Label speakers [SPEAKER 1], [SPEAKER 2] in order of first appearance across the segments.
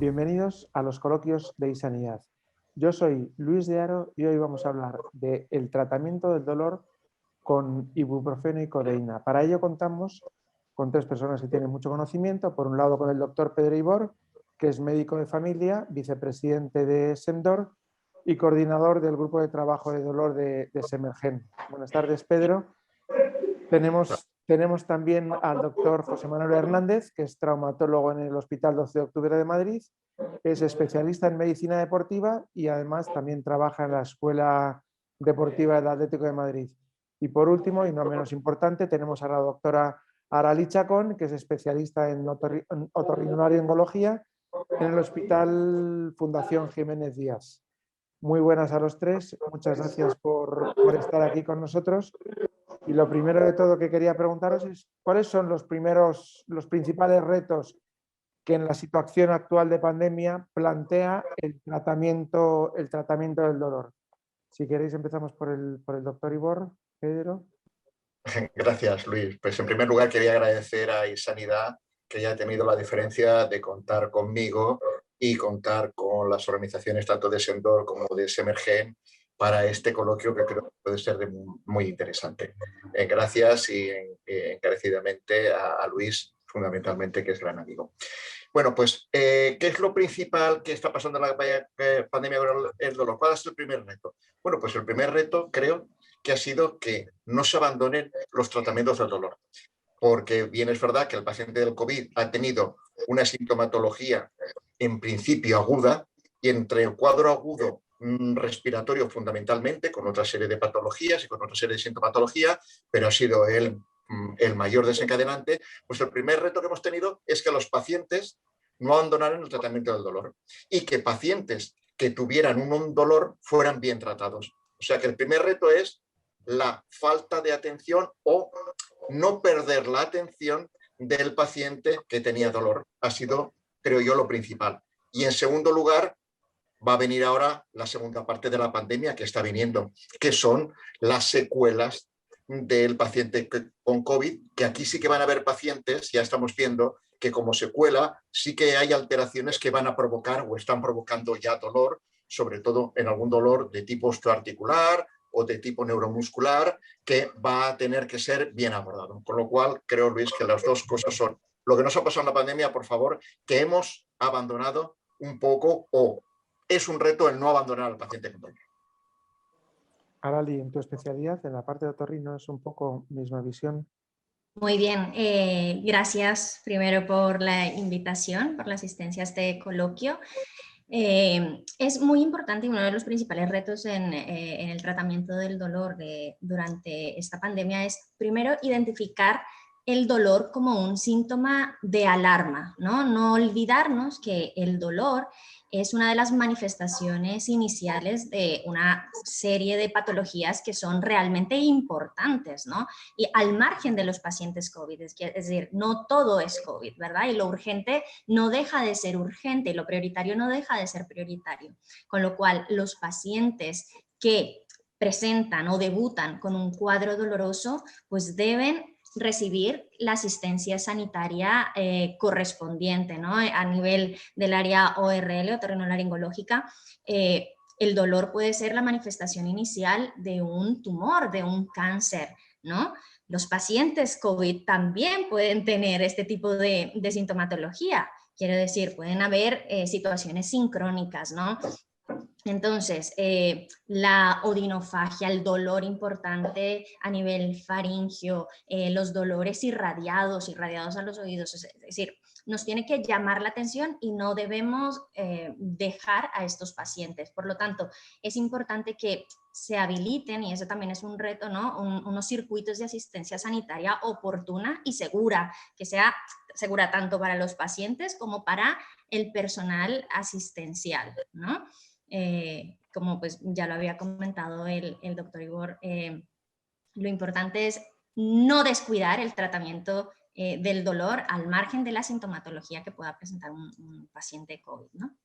[SPEAKER 1] Bienvenidos a los coloquios de iSanidad. Yo soy Luis de Aro y hoy vamos a hablar del tratamiento del dolor con ibuprofeno y codeína. Para ello contamos con tres personas que tienen mucho conocimiento. Por un lado con el doctor Pedro Ibor, que es médico de familia, vicepresidente de SEMDOR y coordinador del grupo de trabajo de dolor de Semergen. Buenas tardes, Pedro. Tenemos también al doctor José Manuel Hernández, que es traumatólogo en el Hospital 12 de Octubre de Madrid, es especialista en medicina deportiva y además también trabaja en la Escuela Deportiva del Atlético de Madrid. Y por último, y no menos importante, tenemos a la doctora Arali Chacón, que es especialista en otorrinolaringología en el Hospital Fundación Jiménez Díaz. Muy buenas a los tres, muchas gracias por estar aquí con nosotros. Y lo primero de todo que quería preguntaros es ¿cuáles son los principales retos que en la situación actual de pandemia plantea el tratamiento del dolor? Si queréis empezamos por el doctor Ibor, Pedro.
[SPEAKER 2] Gracias, Luis. Pues en primer lugar quería agradecer a iSanidad que haya tenido la diferencia de contar conmigo y contar con las organizaciones tanto de SEMDOR como de Semergen para este coloquio que creo que puede ser muy interesante. Gracias y encarecidamente a Luis, fundamentalmente, que es gran amigo. Bueno, pues, ¿qué es lo principal que está pasando en la pandemia con el dolor? ¿Cuál es el primer reto? Bueno, pues el primer reto creo que ha sido que no se abandonen los tratamientos del dolor. Porque bien es verdad que el paciente del COVID ha tenido una sintomatología en principio aguda y entre el cuadro agudo respiratorio fundamentalmente, con otra serie de patologías y con otra serie de sintomatología, pero ha sido el mayor desencadenante, pues el primer reto que hemos tenido es que los pacientes no abandonaran el tratamiento del dolor y que pacientes que tuvieran un dolor fueran bien tratados. O sea que el primer reto es la falta de atención o no perder la atención del paciente que tenía dolor. Ha sido, creo yo, lo principal. Y en segundo lugar, va a venir ahora la segunda parte de la pandemia que está viniendo, que son las secuelas del paciente con COVID, que aquí sí que van a haber pacientes, ya estamos viendo que como secuela sí que hay alteraciones que van a provocar o están provocando ya dolor, sobre todo en algún dolor de tipo osteoarticular o de tipo neuromuscular, que va a tener que ser bien abordado. Con lo cual, creo, Luis, que las dos cosas son lo que nos ha pasado en la pandemia, por favor, que hemos abandonado un poco o es un reto el no abandonar al paciente con dolor.
[SPEAKER 1] Arali, en tu especialidad, en la parte de otorrino, es un poco misma visión.
[SPEAKER 3] Muy bien, gracias primero por la invitación, por la asistencia a este coloquio. Es muy importante y uno de los principales retos en el tratamiento del dolor durante esta pandemia es primero identificar el dolor como un síntoma de alarma, ¿no? No olvidarnos que el dolor es una de las manifestaciones iniciales de una serie de patologías que son realmente importantes, ¿no? Y al margen de los pacientes COVID, es decir, no todo es COVID, ¿verdad? Y lo urgente no deja de ser urgente y lo prioritario no deja de ser prioritario. Con lo cual, los pacientes que presentan o debutan con un cuadro doloroso, pues deben recibir la asistencia sanitaria correspondiente, ¿no? A nivel del área ORL, otorrinolaringológica, el dolor puede ser la manifestación inicial de un tumor, de un cáncer, ¿no? Los pacientes COVID también pueden tener este tipo de sintomatología. Quiero decir, pueden haber situaciones sincrónicas, ¿no? Entonces, la odinofagia, el dolor importante a nivel faringio, los dolores irradiados a los oídos, es decir, nos tiene que llamar la atención y no debemos dejar a estos pacientes. Por lo tanto, es importante que se habiliten, y eso también es un reto, ¿no? Unos circuitos de asistencia sanitaria oportuna y segura, que sea segura tanto para los pacientes como para el personal asistencial, ¿no? Como pues ya lo había comentado el doctor Ibor, lo importante es no descuidar el tratamiento del dolor al margen de la sintomatología que pueda presentar un paciente COVID, ¿no?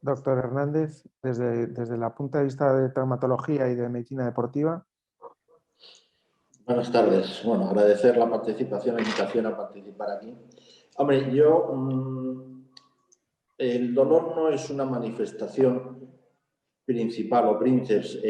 [SPEAKER 1] Doctor Hernández, desde la punto de vista de traumatología y de medicina deportiva.
[SPEAKER 4] Buenas tardes. Bueno, agradecer la participación, la invitación a participar aquí. Hombre, yo el dolor no es una manifestación principal o princeps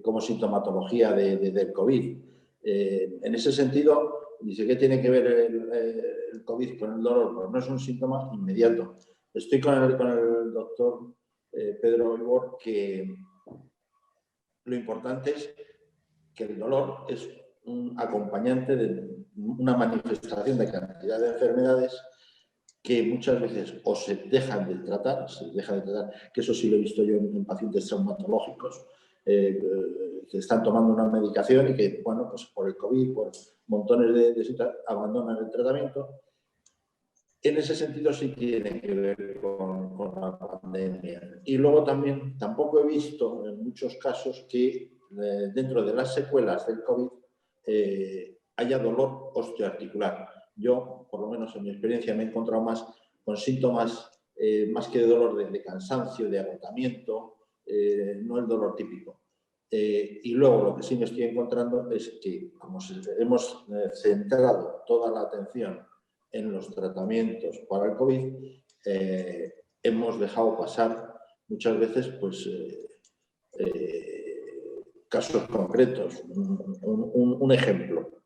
[SPEAKER 4] como sintomatología del COVID. En ese sentido, dice, ¿qué tiene que ver el COVID con el dolor? Pues no es un síntoma inmediato. Estoy con el doctor Pedro Olivor, que lo importante es que el dolor es un acompañante de una manifestación de cantidad de enfermedades que muchas veces o se dejan de tratar, que eso sí lo he visto yo en pacientes traumatológicos, que están tomando una medicación y que, bueno, pues por el COVID, por montones de situaciones, abandonan el tratamiento. En ese sentido sí tiene que ver con la pandemia. Y luego también, tampoco he visto en muchos casos que dentro de las secuelas del COVID haya dolor osteoarticular. Yo, por lo menos en mi experiencia, me he encontrado más con síntomas más que de dolor de cansancio, de agotamiento, no el dolor típico. Y luego lo que sí me estoy encontrando es que, como hemos centrado toda la atención en los tratamientos para el COVID, hemos dejado pasar muchas veces pues, casos concretos. Un ejemplo,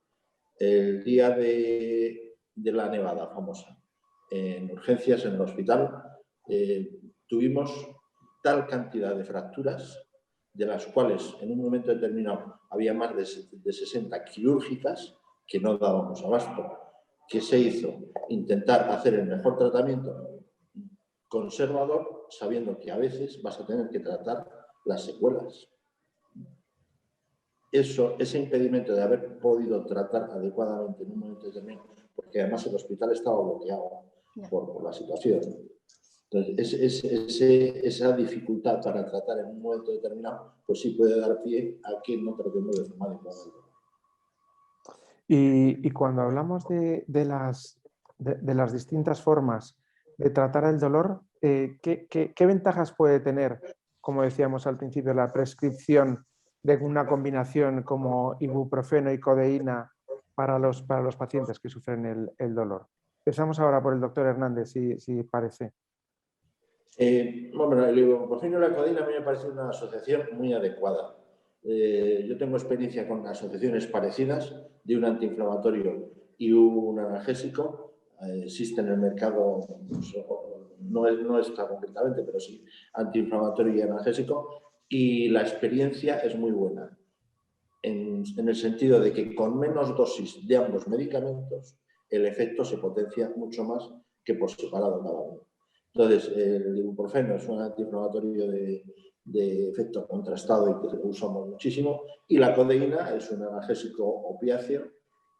[SPEAKER 4] el día de la nevada famosa, en urgencias en el hospital, tuvimos tal cantidad de fracturas, de las cuales en un momento determinado había más de 60 quirúrgicas, que no dábamos abasto. ¿Qué se hizo? Intentar hacer el mejor tratamiento conservador, sabiendo que a veces vas a tener que tratar las secuelas. Ese impedimento de haber podido tratar adecuadamente en un momento determinado, porque además el hospital estaba bloqueado por la situación. Entonces, esa dificultad para tratar en un momento determinado, pues sí puede dar pie a que no tratemos de forma adecuada.
[SPEAKER 1] Y cuando hablamos de las distintas formas de tratar el dolor, ¿qué ventajas puede tener, como decíamos al principio, la prescripción de una combinación como ibuprofeno y codeína para los pacientes que sufren el dolor? Empezamos ahora por el doctor Hernández, si parece.
[SPEAKER 4] Bueno, el ibuprofeno y la codeína a mí me parece una asociación muy adecuada. Yo tengo experiencia con asociaciones parecidas de un antiinflamatorio y un analgésico. Existe en el mercado, no está concretamente, pero sí, antiinflamatorio y analgésico, y la experiencia es muy buena, en el sentido de que con menos dosis de ambos medicamentos el efecto se potencia mucho más que por separado cada uno. Entonces, el ibuprofeno es un antiinflamatorio de efecto contrastado y que usamos muchísimo, y la codeína es un analgésico opiáceo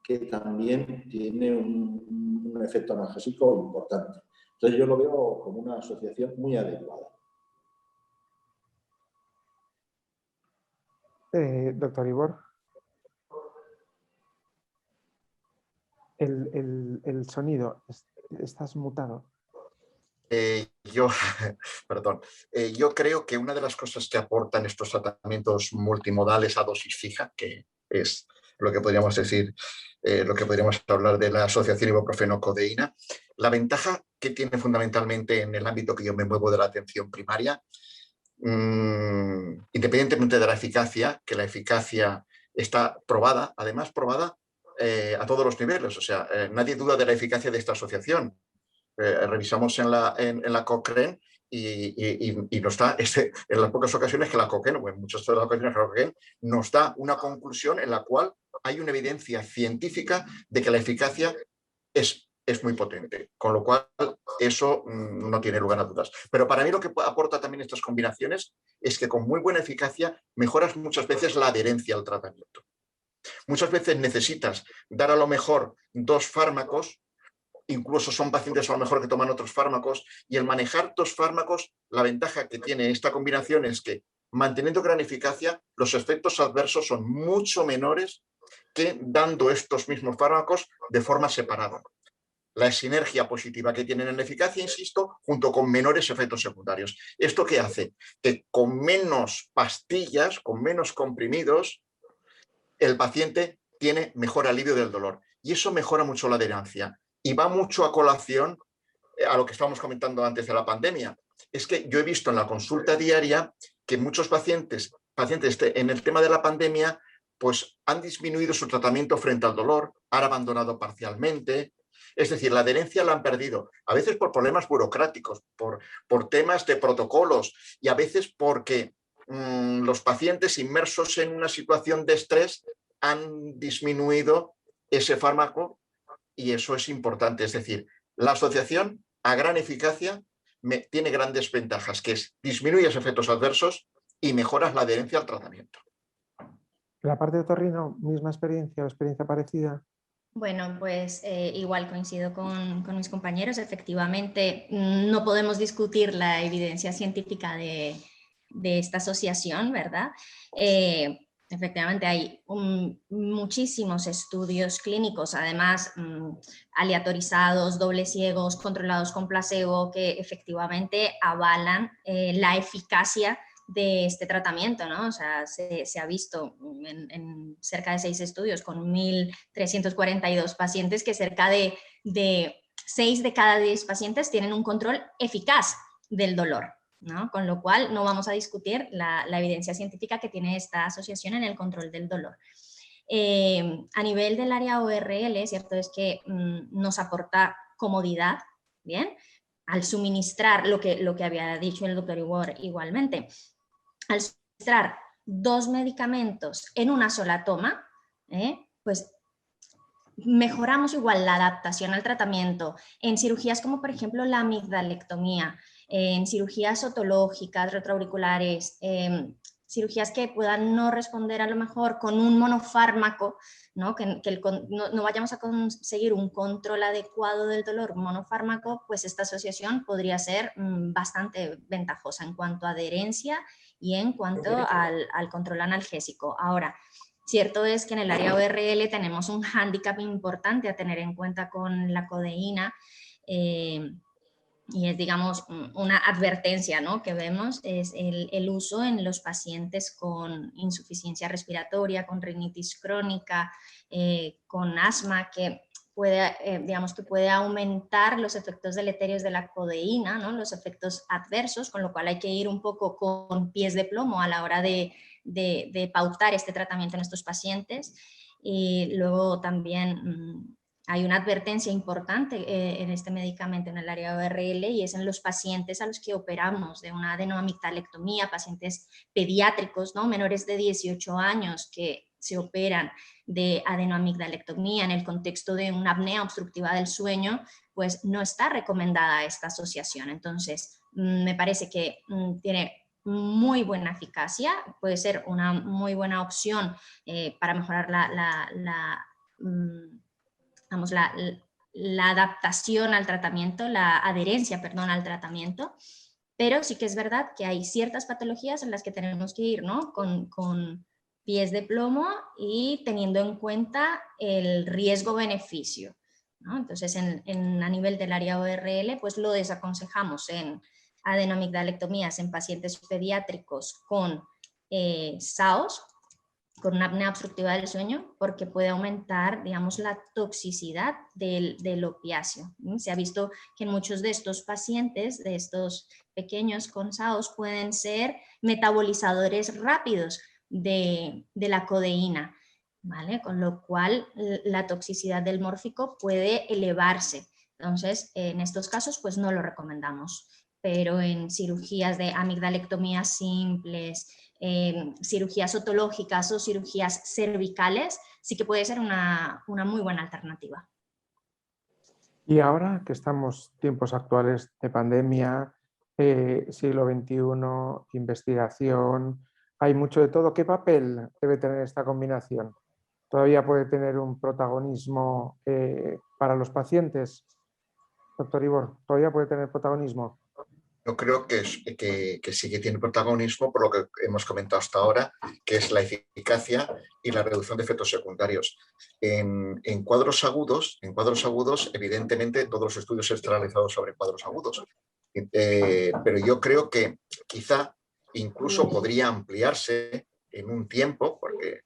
[SPEAKER 4] que también tiene un efecto analgésico importante. Entonces, yo lo veo como una asociación muy adecuada.
[SPEAKER 1] Doctor Ibor. El sonido, estás mutado.
[SPEAKER 2] Perdón, yo creo que una de las cosas que aportan estos tratamientos multimodales a dosis fija, que es lo que podríamos decir, lo que podríamos hablar de la asociación ibuprofeno-codeína, la ventaja que tiene fundamentalmente en el ámbito que yo me muevo de la atención primaria, independientemente de la eficacia, que la eficacia está probada, además probada a todos los niveles, o sea, nadie duda de la eficacia de esta asociación. Revisamos en la Cochrane y nos da, en las pocas ocasiones que la Cochrane, o en muchas de las ocasiones que la Cochrane, nos da una conclusión en la cual hay una evidencia científica de que la eficacia es muy potente, con lo cual eso no tiene lugar a dudas. Pero para mí lo que aporta también estas combinaciones es que con muy buena eficacia mejoras muchas veces la adherencia al tratamiento. Muchas veces necesitas dar a lo mejor 2 fármacos, incluso son pacientes a lo mejor que toman otros fármacos, y el manejar 2 fármacos, la ventaja que tiene esta combinación es que, manteniendo gran eficacia, los efectos adversos son mucho menores que dando estos mismos fármacos de forma separada. La sinergia positiva que tienen en la eficacia, insisto, junto con menores efectos secundarios. ¿Esto qué hace? Que con menos pastillas, con menos comprimidos, el paciente tiene mejor alivio del dolor. Y eso mejora mucho la adherencia. Y va mucho a colación a lo que estábamos comentando antes de la pandemia. Es que yo he visto en la consulta diaria que muchos pacientes en el tema de la pandemia pues han disminuido su tratamiento frente al dolor, han abandonado parcialmente. Es decir, la adherencia la han perdido, a veces por problemas burocráticos, por temas de protocolos y a veces porque los pacientes inmersos en una situación de estrés han disminuido ese fármaco y eso es importante. Es decir, la asociación a gran eficacia tiene grandes ventajas, que es disminuyes efectos adversos y mejoras la adherencia al tratamiento.
[SPEAKER 1] La parte de otorrino, misma experiencia o experiencia parecida.
[SPEAKER 3] Bueno, pues igual coincido con mis compañeros. Efectivamente, no podemos discutir la evidencia científica de esta asociación, ¿verdad? Efectivamente, hay muchísimos estudios clínicos, además aleatorizados, dobles ciegos, controlados con placebo, que efectivamente avalan la eficacia de este tratamiento, ¿no? O sea, se ha visto en cerca de 6 estudios con 1.342 pacientes que cerca de 6 de cada 10 pacientes tienen un control eficaz del dolor, ¿no? Con lo cual no vamos a discutir la evidencia científica que tiene esta asociación en el control del dolor. A nivel del área ORL, cierto es que nos aporta comodidad, ¿bien? Al suministrar lo que había dicho el doctor igualmente, al suministrar 2 medicamentos en una sola toma, pues mejoramos igual la adaptación al tratamiento en cirugías como por ejemplo la amigdalectomía, en cirugías otológicas, retroauriculares, cirugías que puedan no responder a lo mejor con un monofármaco, ¿no? No vayamos a conseguir un control adecuado del dolor monofármaco, pues esta asociación podría ser bastante ventajosa en cuanto a adherencia y en cuanto al control analgésico. Ahora, cierto es que en el área ORL tenemos un hándicap importante a tener en cuenta con la codeína, y es, digamos, una advertencia, ¿no?, que vemos, es el uso en los pacientes con insuficiencia respiratoria, con rinitis crónica, con asma, que puede, digamos, que puede aumentar los efectos deleterios de la codeína, ¿no?, los efectos adversos, con lo cual hay que ir un poco con pies de plomo a la hora de pautar este tratamiento en estos pacientes. Y luego también hay una advertencia importante en este medicamento en el área ORL y es en los pacientes a los que operamos de una adenoamigdalectomía, pacientes pediátricos, ¿no?, menores de 18 años que se operan de adenoamigdalectomía en el contexto de una apnea obstructiva del sueño, pues no está recomendada esta asociación. Entonces, me parece que tiene muy buena eficacia, puede ser una muy buena opción para mejorar la adaptación al tratamiento, la adherencia, perdón, al tratamiento, pero sí que es verdad que hay ciertas patologías en las que tenemos que ir, ¿no?, con pies de plomo y teniendo en cuenta el riesgo-beneficio, ¿no? Entonces, a nivel del área ORL, pues lo desaconsejamos en adenoamigdalectomías en pacientes pediátricos con SAOS, con una apnea obstructiva del sueño, porque puede aumentar, digamos, la toxicidad del opiáceo. Se ha visto que en muchos de estos pacientes, de estos pequeños con SAOS, pueden ser metabolizadores rápidos de la codeína, ¿vale? Con lo cual la toxicidad del mórfico puede elevarse. Entonces, en estos casos, pues no lo recomendamos. Pero en cirugías de amigdalectomía simples, cirugías otológicas o cirugías cervicales, sí que puede ser una muy buena alternativa.
[SPEAKER 1] Y ahora que estamos tiempos actuales de pandemia, siglo XXI, investigación, hay mucho de todo. ¿Qué papel debe tener esta combinación? ¿Todavía puede tener un protagonismo para los pacientes? Doctor Ibor, ¿todavía puede tener protagonismo?
[SPEAKER 2] Yo creo que sí que tiene protagonismo por lo que hemos comentado hasta ahora, que es la eficacia y la reducción de efectos secundarios. En cuadros agudos, evidentemente todos los estudios se están realizados sobre cuadros agudos, pero yo creo que quizá incluso podría ampliarse en un tiempo, porque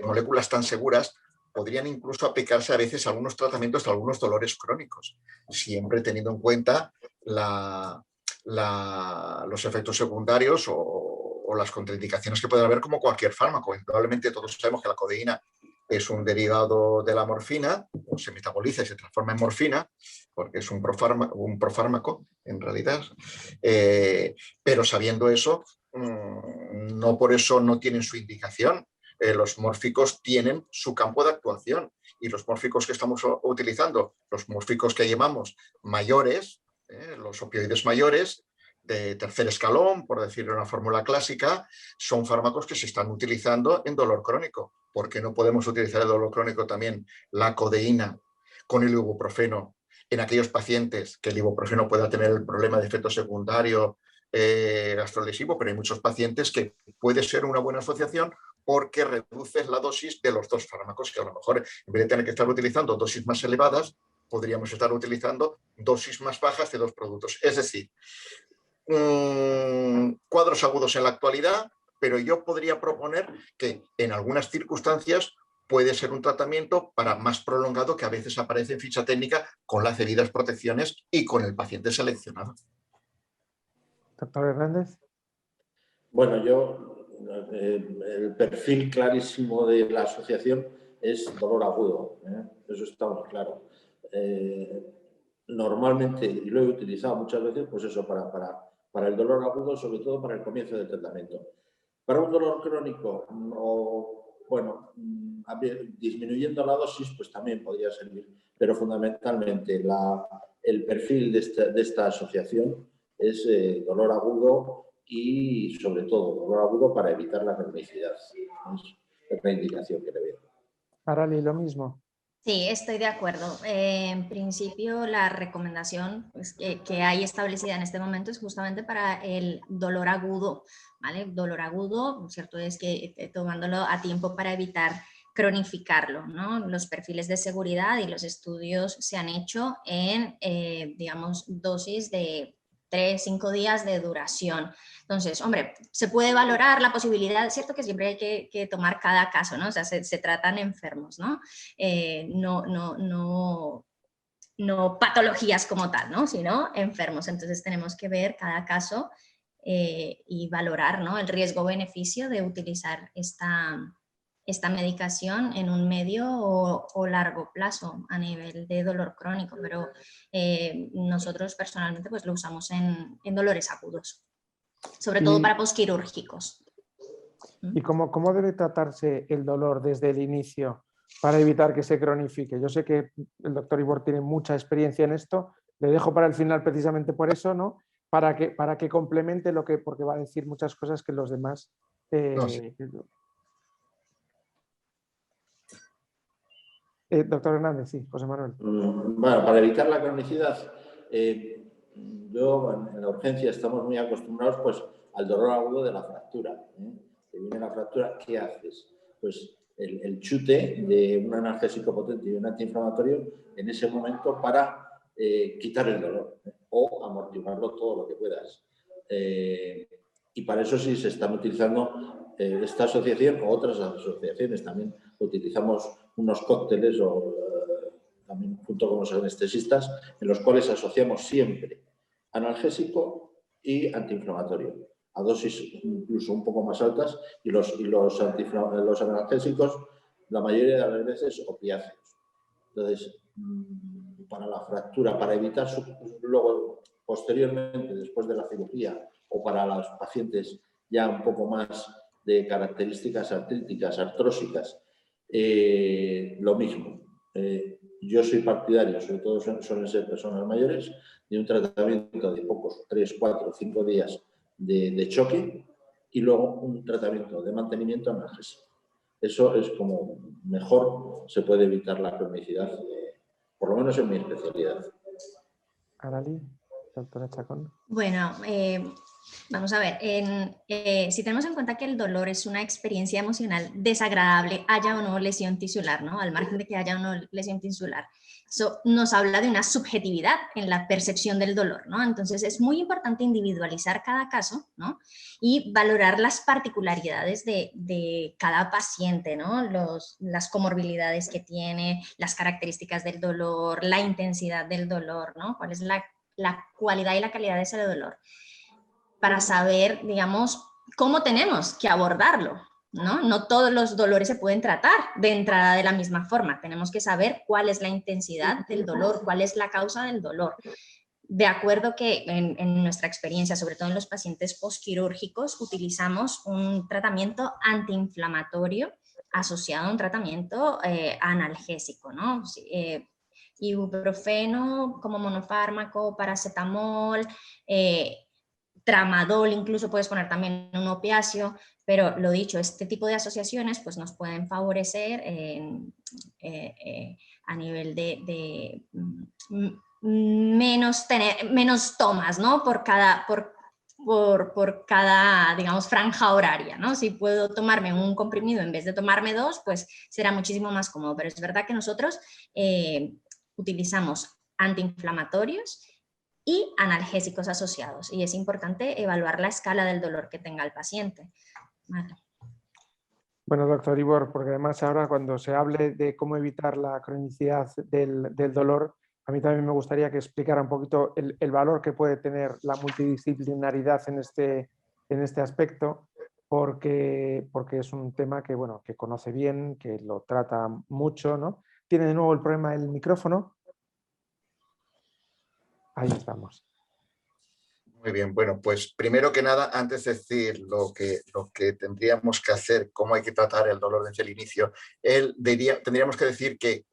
[SPEAKER 2] moléculas tan seguras podrían incluso aplicarse a veces algunos tratamientos de algunos dolores crónicos, siempre teniendo en cuenta los efectos secundarios o las contraindicaciones que pueden haber como cualquier fármaco. Indudablemente todos sabemos que la codeína es un derivado de la morfina, o se metaboliza y se transforma en morfina, porque es un profármaco en realidad, pero sabiendo eso, no por eso no tienen su indicación. Los mórficos tienen su campo de actuación y los mórficos que estamos utilizando, los mórficos que llamamos mayores, los opioides mayores, de tercer escalón, por decirlo en una fórmula clásica, son fármacos que se están utilizando en dolor crónico. ¿Por qué no podemos utilizar el dolor crónico también la codeína con el ibuprofeno en aquellos pacientes que el ibuprofeno pueda tener el problema de efecto secundario gastrolesivo? Pero hay muchos pacientes que puede ser una buena asociación porque reduces la dosis de los dos fármacos, que a lo mejor en vez de tener que estar utilizando dosis más elevadas, podríamos estar utilizando dosis más bajas de dos productos. Es decir, cuadros agudos en la actualidad, pero yo podría proponer que en algunas circunstancias puede ser un tratamiento para más prolongado que a veces aparece en ficha técnica con las debidas protecciones y con el paciente seleccionado.
[SPEAKER 1] Doctor Hernández.
[SPEAKER 4] Bueno, el perfil clarísimo de la asociación es dolor agudo, eso está muy claro. Normalmente, y lo he utilizado muchas veces, pues eso, para el dolor agudo, sobre todo para el comienzo del tratamiento. Para un dolor crónico, disminuyendo la dosis, pues también podría servir, pero fundamentalmente el perfil de esta asociación es dolor agudo y, sobre todo, dolor agudo para evitar la cronicidad. Es la indicación que le veo.
[SPEAKER 1] Arali, lo mismo.
[SPEAKER 3] Sí, estoy de acuerdo. En principio, la recomendación pues, que hay establecida en este momento es justamente para el dolor agudo, ¿vale? Dolor agudo, cierto es que tomándolo a tiempo para evitar cronificarlo, ¿no? Los perfiles de seguridad y los estudios se han hecho en, digamos, dosis de 3-5 días de duración. Entonces, hombre, se puede valorar la posibilidad, es cierto que siempre hay que tomar cada caso, ¿no? O sea, se tratan enfermos, ¿no? No patologías como tal, ¿no? Sino enfermos. Entonces tenemos que ver cada caso y valorar, ¿no? El riesgo-beneficio de utilizar esta medicación en un medio o largo plazo a nivel de dolor crónico, pero nosotros personalmente pues lo usamos en dolores agudos, sobre todo para posquirúrgicos.
[SPEAKER 1] ¿Y cómo debe tratarse el dolor desde el inicio para evitar que se cronifique? Yo sé que el doctor Ibor tiene mucha experiencia en esto, le dejo para el final precisamente por eso, ¿no? Para que complemente porque va a decir muchas cosas que los demás...
[SPEAKER 2] Sí.
[SPEAKER 1] Doctor Hernández, sí, José Manuel.
[SPEAKER 4] Bueno, para evitar la cronicidad, en la urgencia estamos muy acostumbrados pues, al dolor agudo de la fractura. Te viene la fractura, ¿qué haces? Pues el chute de un analgésico potente y un antiinflamatorio en ese momento para quitar el dolor o amortiguarlo todo lo que puedas. Y para eso sí se están utilizando esta asociación o otras asociaciones. También utilizamos unos cócteles también junto con los anestesistas en los cuales asociamos siempre analgésico y antiinflamatorio a dosis incluso un poco más altas y los analgésicos la mayoría de las veces opiáceos. Entonces, para la fractura, para evitar luego posteriormente después de la cirugía o para los pacientes ya un poco más de características artríticas, artrósicas, lo mismo. Yo soy partidario, sobre todo suelen ser personas mayores, de un tratamiento de pocos 3, 4, 5 días de choque y luego un tratamiento de mantenimiento analgésico. Eso es como mejor se puede evitar la cronicidad, por lo menos en mi especialidad.
[SPEAKER 1] Arali, doctora Chacón.
[SPEAKER 3] Bueno, Vamos a ver, si tenemos en cuenta que el dolor es una experiencia emocional desagradable, haya o no lesión tisular, ¿no? Al margen de que haya o no lesión tisular, eso nos habla de una subjetividad en la percepción del dolor, ¿no? Entonces es muy importante individualizar cada caso, ¿no? Y valorar las particularidades de cada paciente, ¿no? Las comorbilidades que tiene, las características del dolor, la intensidad del dolor, ¿no? Cuál es la cualidad y la calidad de ese dolor, para saber, digamos, cómo tenemos que abordarlo, ¿no? No todos los dolores se pueden tratar de entrada de la misma forma. Tenemos que saber cuál es la intensidad del dolor, cuál es la causa del dolor. De acuerdo que en nuestra experiencia, sobre todo en los pacientes postquirúrgicos, utilizamos un tratamiento antiinflamatorio asociado a un tratamiento analgésico, ¿no? Ibuprofeno como monofármaco, paracetamol, tramadol, incluso puedes poner también un opiáceo, pero lo dicho, este tipo de asociaciones pues nos pueden favorecer a nivel de menos tomas, ¿no? Por cada, digamos, franja horaria, ¿no? Si puedo tomarme un comprimido en vez de tomarme 2, pues será muchísimo más cómodo, pero es verdad que nosotros utilizamos antiinflamatorios y analgésicos asociados, y es importante evaluar la escala del dolor que tenga el paciente. Vale.
[SPEAKER 1] Bueno, doctor Ibor, porque además ahora cuando se hable de cómo evitar la cronicidad del dolor, a mí también me gustaría que explicara un poquito el valor que puede tener la multidisciplinaridad en este aspecto, porque es un tema que, bueno, que conoce bien, que lo trata mucho, ¿no? Tiene de nuevo el problema del micrófono. Ahí estamos.
[SPEAKER 2] Muy bien, bueno, pues primero que nada, antes de decir lo que tendríamos que hacer, cómo hay que tratar el dolor desde el inicio, tendríamos que decir que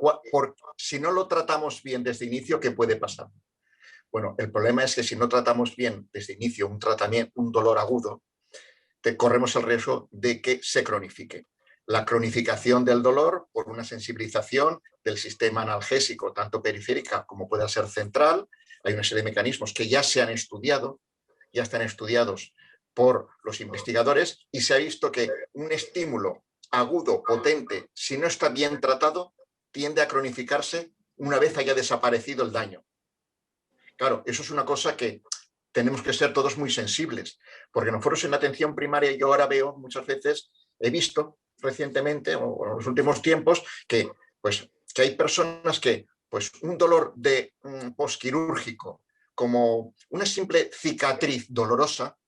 [SPEAKER 2] si no lo tratamos bien desde el inicio, ¿qué puede pasar? Bueno, el problema es que si no tratamos bien desde el inicio un dolor agudo, corremos el riesgo de que se cronifique. La cronificación del dolor por una sensibilización del sistema analgésico, tanto periférica como pueda ser central. Hay una serie de mecanismos que ya se han estudiado, ya están estudiados por los investigadores, y se ha visto que un estímulo agudo, potente, si no está bien tratado, tiende a cronificarse una vez haya desaparecido el daño. Claro, eso es una cosa que tenemos que ser todos muy sensibles, porque nosotros en la atención primaria, yo ahora veo muchas veces, he visto recientemente o en los últimos tiempos que hay personas que pues un dolor de posquirúrgico, como una simple cicatriz dolorosa,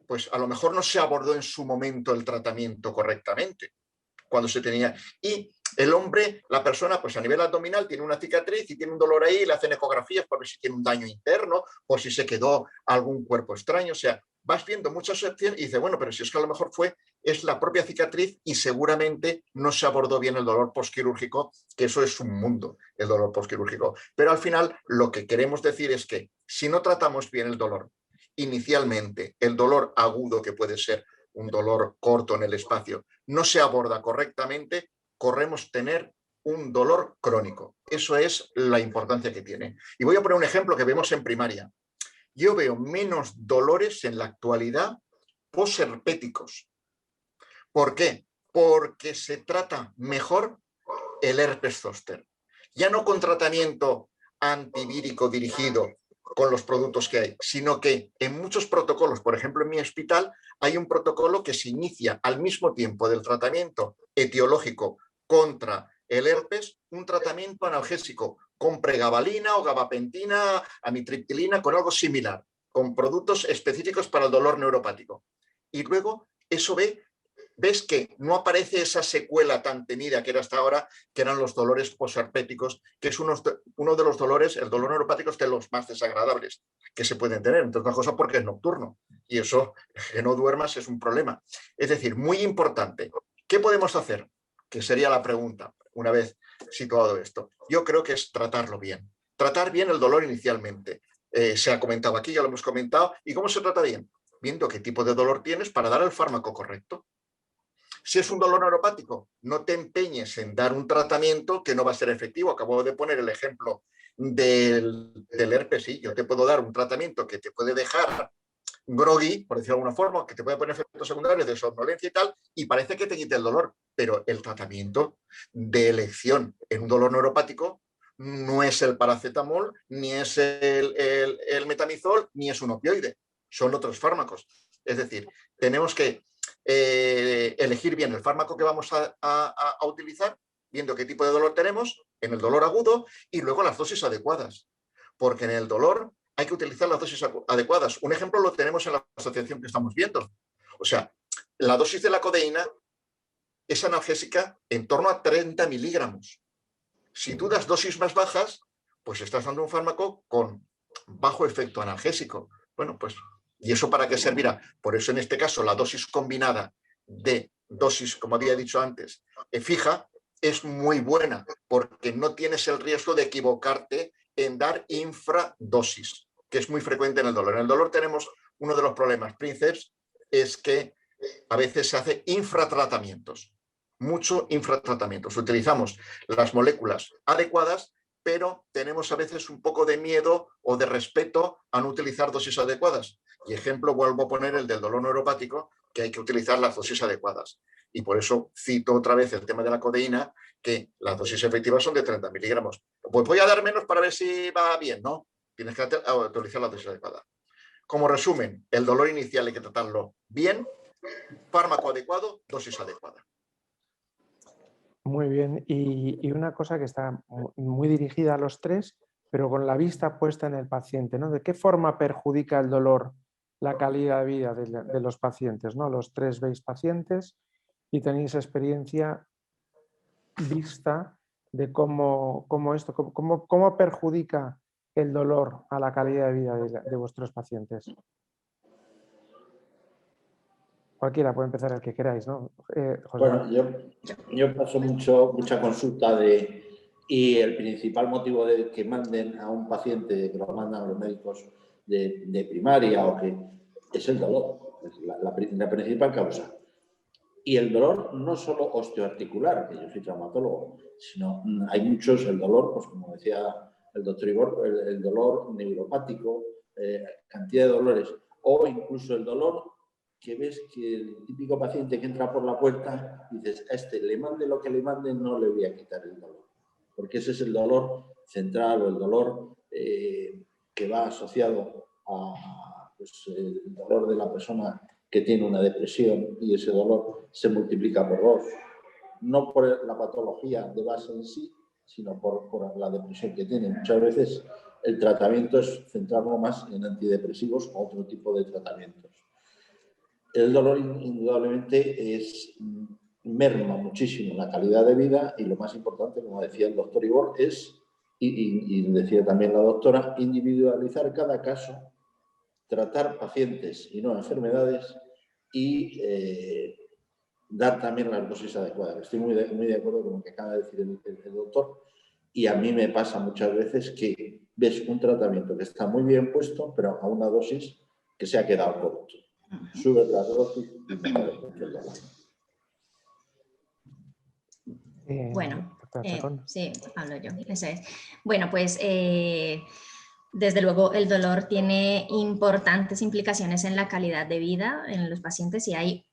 [SPEAKER 2] pues a lo mejor no se abordó en su momento el tratamiento correctamente, cuando se tenía. Y el hombre, la persona, pues a nivel abdominal tiene una cicatriz y tiene un dolor ahí, le hacen ecografías para ver si tiene un daño interno o si se quedó algún cuerpo extraño. O sea, vas viendo muchas opciones y dices, bueno, pero si es que a lo mejor es la propia cicatriz y seguramente no se abordó bien el dolor postquirúrgico, que eso es un mundo, el dolor postquirúrgico. Pero al final lo que queremos decir es que si no tratamos bien el dolor, inicialmente el dolor agudo, que puede ser un dolor corto en el espacio, no se aborda correctamente, corremos tener un dolor crónico. Eso es la importancia que tiene. Y voy a poner un ejemplo que vemos en primaria. Yo veo menos dolores en la actualidad posherpéticos. ¿Por qué? Porque se trata mejor el herpes zóster. Ya no con tratamiento antivírico dirigido con los productos que hay, sino que en muchos protocolos, por ejemplo en mi hospital, hay un protocolo que se inicia al mismo tiempo del tratamiento etiológico contra el herpes, un tratamiento analgésico con pregabalina o gabapentina, amitriptilina, con algo similar, con productos específicos para el dolor neuropático. Y luego eso ves que no aparece esa secuela tan temida que era hasta ahora, que eran los dolores posherpéticos, que es uno de los dolores, el dolor neuropático es de los más desagradables que se pueden tener, entre otras cosas porque es nocturno, y eso, que no duermas, es un problema. Es decir, muy importante. ¿Qué podemos hacer? Que sería la pregunta, una vez situado esto. Yo creo que es tratarlo bien. Tratar bien el dolor inicialmente. Se ha comentado aquí, ya lo hemos comentado. ¿Y cómo se trata bien? Viendo qué tipo de dolor tienes para dar el fármaco correcto. Si es un dolor neuropático, no te empeñes en dar un tratamiento que no va a ser efectivo. Acabo de poner el ejemplo del herpes. Sí, yo te puedo dar un tratamiento que te puede dejar groggy, por decirlo de alguna forma, que te puede poner efectos secundarios de somnolencia y tal, y parece que te quite el dolor, pero el tratamiento de elección en un dolor neuropático no es el paracetamol, ni es el metamizol, ni es un opioide, son otros fármacos. Es decir, tenemos que elegir bien el fármaco que vamos a utilizar, viendo qué tipo de dolor tenemos, en el dolor agudo, y luego las dosis adecuadas, porque en el dolor hay que utilizar las dosis adecuadas. Un ejemplo lo tenemos en la asociación que estamos viendo. O sea, la dosis de la codeína es analgésica en torno a 30 miligramos. Si tú das dosis más bajas, pues estás dando un fármaco con bajo efecto analgésico. Bueno, pues, ¿y eso para qué servirá? Por eso en este caso la dosis combinada de dosis, como había dicho antes, fija, es muy buena, porque no tienes el riesgo de equivocarte en dar infradosis, que es muy frecuente en el dolor. En el dolor tenemos uno de los problemas príncipes, es que a veces se hace infratratamientos, mucho infratratamientos. Utilizamos las moléculas adecuadas, pero tenemos a veces un poco de miedo o de respeto a no utilizar dosis adecuadas. Y ejemplo, vuelvo a poner el del dolor neuropático, que hay que utilizar las dosis adecuadas. Y por eso cito otra vez el tema de la codeína, que las dosis efectivas son de 30 miligramos. Pues voy a dar menos para ver si va bien, ¿no? Tienes que utilizar la dosis adecuada. Como resumen, el dolor inicial hay que tratarlo bien, fármaco adecuado, dosis adecuada.
[SPEAKER 1] Muy bien. Y una cosa que está muy dirigida a los tres, pero con la vista puesta en el paciente, ¿no? ¿De qué forma perjudica el dolor la calidad de vida de los pacientes, ¿no? Los tres veis pacientes y tenéis experiencia vista de cómo perjudica el dolor a la calidad de vida de vuestros pacientes. Cualquiera puede empezar, el que queráis, ¿no? José.
[SPEAKER 4] Bueno, yo paso mucha consulta y el principal motivo de que manden a un paciente, que lo mandan a los médicos de primaria, es el dolor, es la principal causa. Y el dolor no solo osteoarticular, que yo soy traumatólogo, sino hay muchos, el dolor, pues como decía el doctor Igor, el dolor neuropático, cantidad de dolores, o incluso el dolor que ves que el típico paciente que entra por la puerta, dices, a este le mande lo que le mande, no le voy a quitar el dolor. Porque ese es el dolor central o el dolor que va asociado a el dolor de la persona que tiene una depresión, y ese dolor se multiplica por 2. No por la patología de base en sí, sino por la depresión que tiene. Muchas veces el tratamiento es centrarlo más en antidepresivos o otro tipo de tratamientos. El dolor indudablemente merma muchísimo la calidad de vida, y lo más importante, como decía el doctor Igor, es, y decía también la doctora, individualizar cada caso, tratar pacientes y no enfermedades, y dar también las dosis adecuadas. Estoy muy de acuerdo con lo que acaba de decir el doctor, y a mí me pasa muchas veces que ves un tratamiento que está muy bien puesto, pero a una dosis que se ha quedado corto. Subes las dosis y mejor
[SPEAKER 3] Bueno, sí, hablo yo. Eso es. Bueno, pues desde luego el dolor tiene importantes implicaciones en la calidad de vida en los pacientes, y hay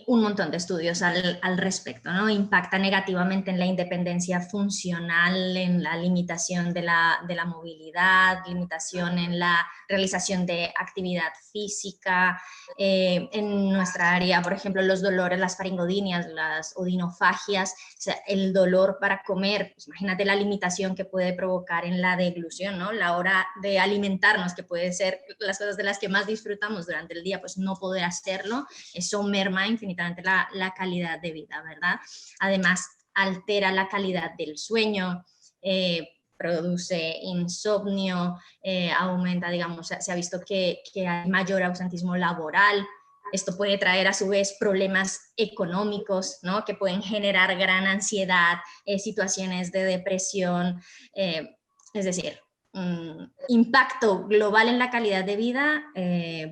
[SPEAKER 3] un montón de estudios al respecto, ¿no? Impacta negativamente en la independencia funcional, en la limitación de la movilidad, limitación en la realización de actividad física. En nuestra área, por ejemplo, los dolores, las faringodinias, las odinofagias, o sea, el dolor para comer, pues imagínate la limitación que puede provocar en la deglución, ¿no? La hora de alimentarnos, que puede ser las cosas de las que más disfrutamos durante el día, pues no poder hacerlo, eso merma infinitamente la calidad de vida, ¿verdad? Además, altera la calidad del sueño, produce insomnio, aumenta, digamos, se ha visto que hay mayor ausentismo laboral. Esto puede traer a su vez problemas económicos, ¿no? Que pueden generar gran ansiedad, situaciones de depresión, es decir, impacto global en la calidad de vida.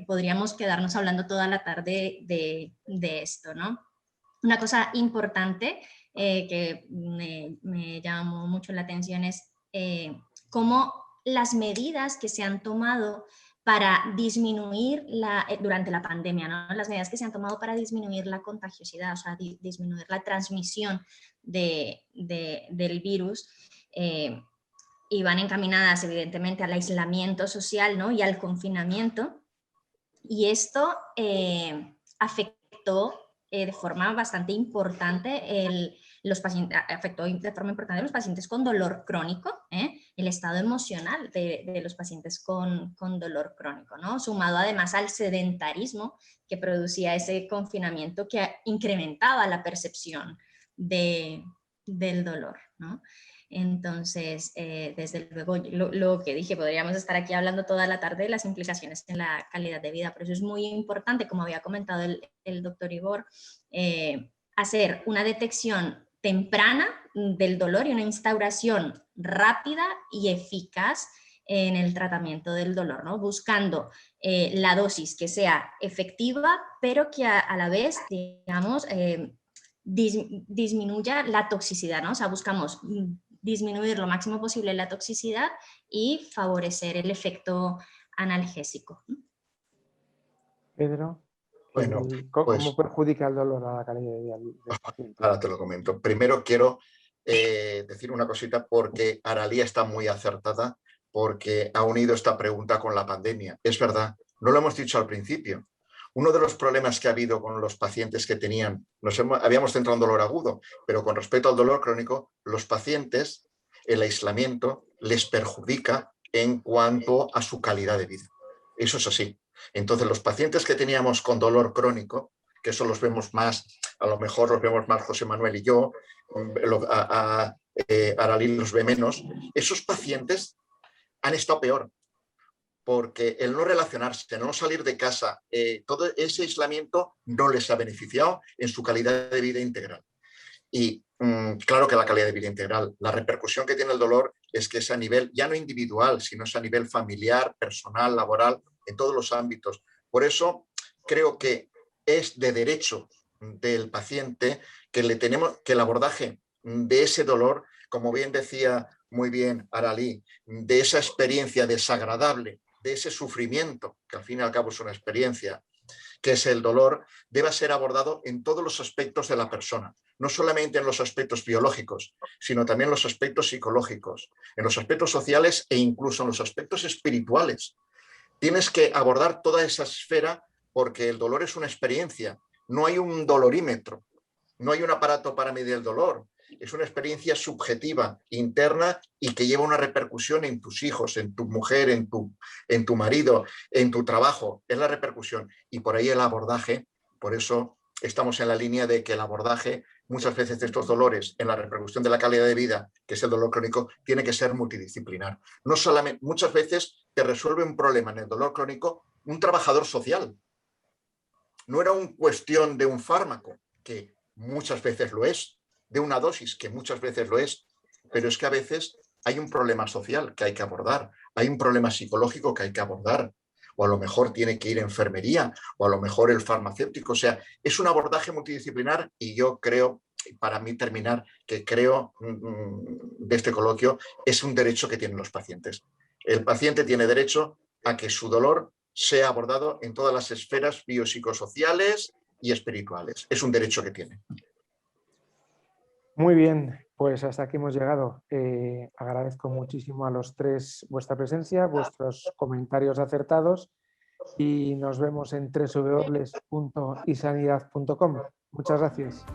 [SPEAKER 3] Podríamos quedarnos hablando toda la tarde de esto, ¿no? Una cosa importante que me llamó mucho la atención es cómo las medidas que se han tomado para disminuir durante la pandemia, ¿no? Las medidas que se han tomado para disminuir la contagiosidad, o sea, disminuir la transmisión del virus, y van encaminadas evidentemente al aislamiento social, ¿no? Y al confinamiento, y esto afectó de forma bastante importante los pacientes con dolor crónico, el estado emocional de los pacientes con dolor crónico, ¿no? Sumado además al sedentarismo que producía ese confinamiento, que incrementaba la percepción del dolor, ¿no? Entonces, desde luego, lo que dije, podríamos estar aquí hablando toda la tarde de las implicaciones en la calidad de vida, por eso es muy importante, como había comentado el doctor Igor, hacer una detección temprana del dolor y una instauración rápida y eficaz en el tratamiento del dolor, ¿no? Buscando la dosis que sea efectiva, pero que a la vez, digamos, disminuya la toxicidad, ¿no? O sea, buscamos disminuir lo máximo posible la toxicidad y favorecer el efecto analgésico.
[SPEAKER 1] Pedro,
[SPEAKER 2] Bueno,
[SPEAKER 1] ¿cómo perjudica el dolor a la calidad de vida del paciente?
[SPEAKER 2] Ahora te lo comento. Primero quiero decir una cosita, porque Aralía está muy acertada, porque ha unido esta pregunta con la pandemia. Es verdad, no lo hemos dicho al principio. Uno de los problemas que ha habido con los pacientes que tenían, habíamos centrado en dolor agudo, pero con respecto al dolor crónico, los pacientes, el aislamiento les perjudica en cuanto a su calidad de vida. Eso es así. Entonces, los pacientes que teníamos con dolor crónico, que eso los vemos más, a lo mejor los vemos más José Manuel y yo, Aralí los ve menos, esos pacientes han estado peor, porque el no relacionarse, no salir de casa, todo ese aislamiento no les ha beneficiado en su calidad de vida integral. Y claro que la calidad de vida integral, la repercusión que tiene el dolor es que es a nivel ya no individual, sino es a nivel familiar, personal, laboral, en todos los ámbitos. Por eso creo que es de derecho del paciente que el abordaje de ese dolor, como bien decía muy bien Aralí, de esa experiencia desagradable, de ese sufrimiento, que al fin y al cabo es una experiencia, que es el dolor, debe ser abordado en todos los aspectos de la persona, no solamente en los aspectos biológicos, sino también en los aspectos psicológicos, en los aspectos sociales e incluso en los aspectos espirituales. Tienes que abordar toda esa esfera, porque el dolor es una experiencia, no hay un dolorímetro, no hay un aparato para medir el dolor. Es una experiencia subjetiva, interna, y que lleva una repercusión en tus hijos, en tu mujer, en tu marido, en tu trabajo. Es la repercusión. Y por ahí el abordaje, por eso estamos en la línea de que el abordaje, muchas veces de estos dolores, en la repercusión de la calidad de vida, que es el dolor crónico, tiene que ser multidisciplinar. No solamente, muchas veces te resuelve un problema en el dolor crónico un trabajador social. No era una cuestión de un fármaco, que muchas veces lo es, de una dosis, que muchas veces lo es, pero es que a veces hay un problema social que hay que abordar, hay un problema psicológico que hay que abordar, o a lo mejor tiene que ir enfermería, o a lo mejor el farmacéutico. O sea, es un abordaje multidisciplinar, y yo creo, para mí terminar, que creo de este coloquio, es un derecho que tienen los pacientes. El paciente tiene derecho a que su dolor sea abordado en todas las esferas biopsicosociales y espirituales. Es un derecho que tiene.
[SPEAKER 1] Muy bien, pues hasta aquí hemos llegado. Agradezco muchísimo a los tres vuestra presencia, vuestros comentarios acertados, y nos vemos en www.isanidad.com. Muchas gracias.